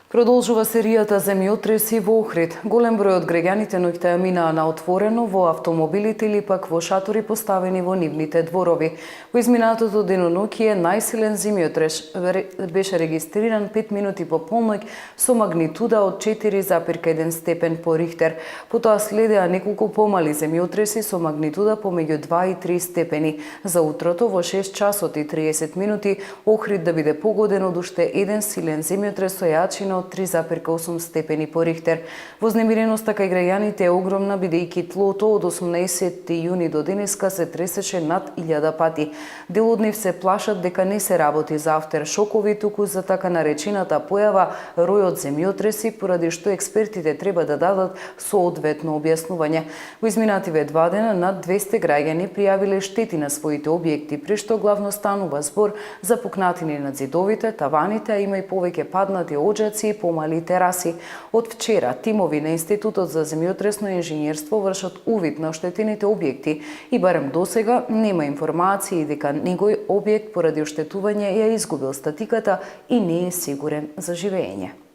Продолжува серијата земјотреси во Охрид. Голем број од граѓаните ноќта ја минаа на отворено во автомобилите или пак во шатори поставени во нивните дворови. Во изминатото деноноќие најсилен земјотрес беше регистриран 5 минути по полноќ со магнитуда од 4,1 степен по Рихтер. Потоа следеа неколку помали земјотреси со магнитуда помеѓу 2 и 3 степени. За утрото во 6 часот и 30 минути Охрид да биде погоден од уште еден силен земјотрес со јачина од 3,8 степени по Рихтер. Вознемиреноста кај граѓаните е огромна, бидејќи тлото од 18 јуни до денеска се тресеше над 1000 пати. Дел од нив се плашат дека не се работи за автершокови, туку за така наречената појава ројот земјотреси, поради што експертите треба да дадат соодветно објаснување. Во изминативе 2 дена над 200 граѓани пријавиле штети на своите објекти, при што главно станува збор за пукнатини на зидовите, таваните, а има и повеќе паднати оџаци и помали тераси. Од вчера тимови на Институтот за земјотресно инженерство вршат увид на оштетените објекти и барем досега нема информации дека некој објект поради оштетување ја изгубил статиката и не е сигурен за живење.